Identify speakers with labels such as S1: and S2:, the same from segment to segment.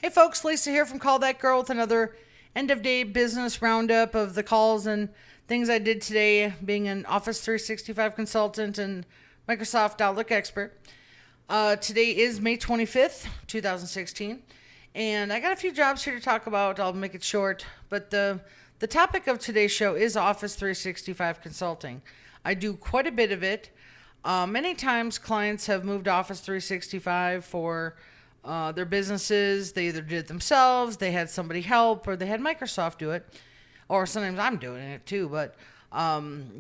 S1: Hey folks, Lisa here from Call That Girl with another end of day business roundup of the calls and things I did today, being an Office 365 consultant and Microsoft Outlook expert. Today is May 25th, 2016, and I got a few jobs here to talk about. I'll make it short, but the topic of today's show is Office 365 consulting. I do quite a bit of it. Many times clients have moved Office 365 for their businesses. They either did it themselves, they had somebody help, or they had Microsoft do it. Or sometimes I'm doing it too, but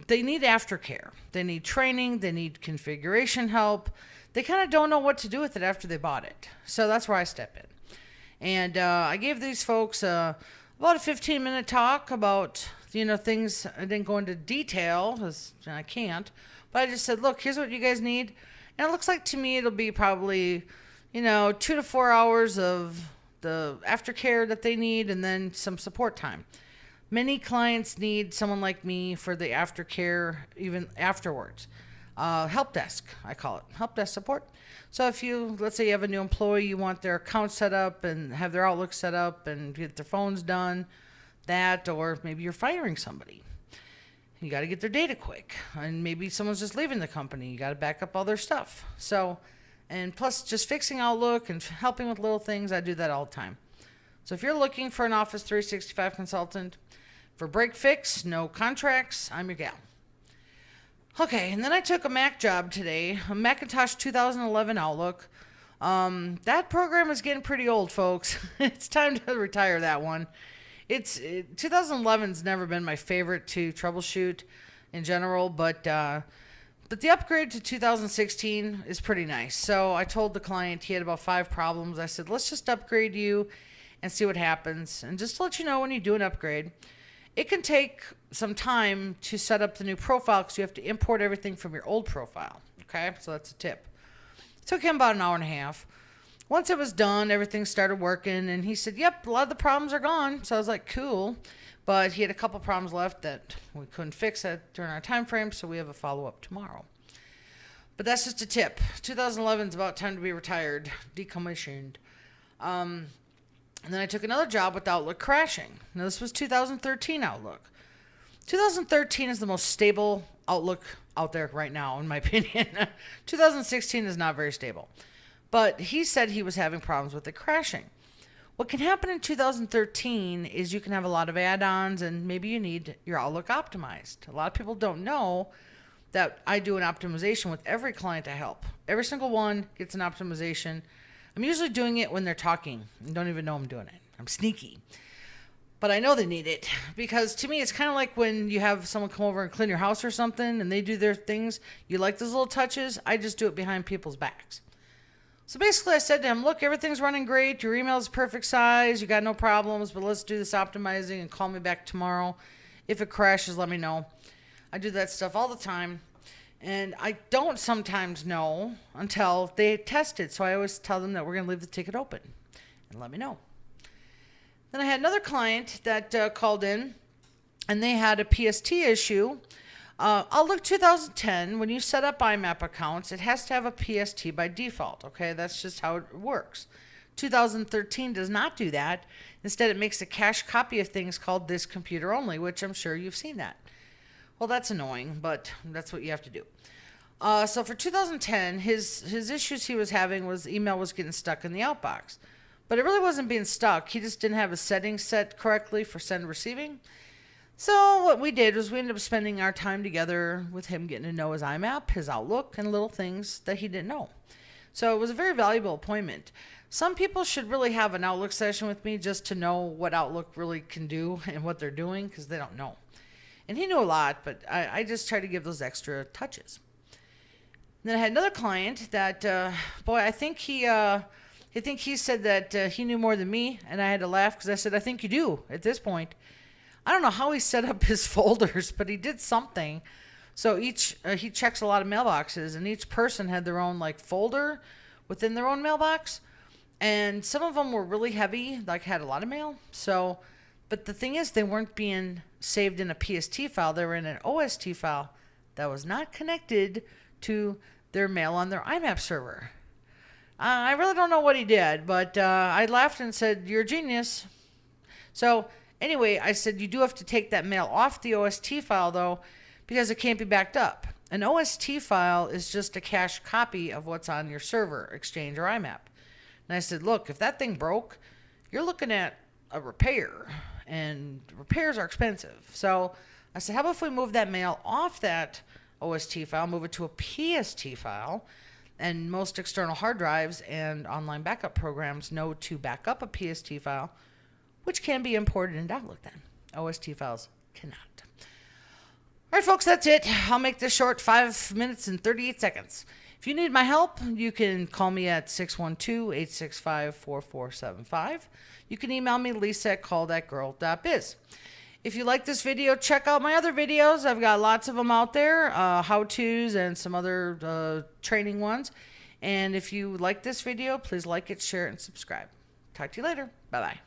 S1: they need aftercare. They need training, they need configuration help. They kind of don't know what to do with it after they bought it. So that's where I step in. And I gave these folks about a 15-minute talk about, things. I didn't go into detail because I can't. But I just said, look, here's what you guys need. And it looks like to me it'll be probably 2 to 4 hours of the aftercare that they need and then some support time. Many clients need someone like me for the aftercare even afterwards. Help desk, I call it. Help desk support. So if let's say you have a new employee, you want their account set up and have their Outlook set up and get their phones done, or maybe you're firing somebody. You got to get their data quick. And maybe someone's just leaving the company. You got to back up all their stuff. And plus, just fixing Outlook and helping with little things, I do that all the time. So if you're looking for an Office 365 consultant for break fix, no contracts, I'm your gal. Okay, and then I took a Mac job today, a Macintosh 2011 Outlook. That program is getting pretty old, folks. It's time to retire that one. 2011's never been my favorite to troubleshoot in general, but the upgrade to 2016 is pretty nice. So I told the client he had about 5 problems. I said, let's just upgrade you and see what happens. And just to let you know, when you do an upgrade, it can take some time to set up the new profile because you have to import everything from your old profile. Okay, so that's a tip. It took him about an hour and a half. Once it was done, everything started working, and he said, yep, a lot of the problems are gone. So I was like, cool. But he had a couple problems left that we couldn't fix during our time frame, so we have a follow-up tomorrow. But that's just a tip. 2011 is about time to be retired, decommissioned. And then I took another job with Outlook crashing. Now, this was 2013 Outlook. 2013 is the most stable Outlook out there right now, in my opinion. 2016 is not very stable. But he said he was having problems with it crashing. What can happen in 2013 is you can have a lot of add-ons and maybe you need your Outlook optimized. A lot of people don't know that I do an optimization with every client I help. Every single one gets an optimization. I'm usually doing it when they're talking and don't even know I'm doing it. I'm sneaky. But I know they need it because to me it's kind of like when you have someone come over and clean your house or something and they do their things. You like those little touches. I just do it behind people's backs. So basically I said to him, look, everything's running great. Your email is perfect size. You got no problems, but let's do this optimizing and call me back tomorrow. If it crashes, let me know. I do that stuff all the time. And I don't sometimes know until they test it. So I always tell them that we're going to leave the ticket open and let me know. Then I had another client that called in and they had a PST issue. Outlook 2010, when you set up IMAP accounts, it has to have a PST by default, okay? That's just how it works. 2013 does not do that. Instead, it makes a cache copy of things called this computer only, which I'm sure you've seen that. Well, that's annoying, but that's what you have to do. So for 2010, his issues he was having was email was getting stuck in the outbox. But it really wasn't being stuck. He just didn't have his settings set correctly for send and receiving. So what we did was we ended up spending our time together with him getting to know his IMAP, his Outlook, and little things that he didn't know. So it was a very valuable appointment. Some people should really have an Outlook session with me just to know what Outlook really can do and what they're doing because they don't know. And he knew a lot, but I just try to give those extra touches. And then I had another client that, I think he said that he knew more than me, and I had to laugh because I said, I think you do at this point. I don't know how he set up his folders, but he did something. So he checks a lot of mailboxes, and each person had their own folder within their own mailbox. And some of them were really heavy, had a lot of mail. But the thing is, they weren't being saved in a PST file. They were in an OST file that was not connected to their mail on their IMAP server. I really don't know what he did, but I laughed and said, "You're a genius." So anyway, I said, you do have to take that mail off the OST file, though, because it can't be backed up. An OST file is just a cached copy of what's on your server, Exchange or IMAP. And I said, look, if that thing broke, you're looking at a repair, and repairs are expensive. So I said, how about if we move that mail off that OST file, move it to a PST file, and most external hard drives and online backup programs know to back up a PST file, which can be imported into Outlook then. OST files cannot. All right, folks, that's it. I'll make this short, 5 minutes and 38 seconds. If you need my help, you can call me at 612-865-4475. You can email me, lisa@callthatgirl.biz. If you like this video, check out my other videos. I've got lots of them out there, how-tos and some other training ones. And if you like this video, please like it, share it, and subscribe. Talk to you later. Bye-bye.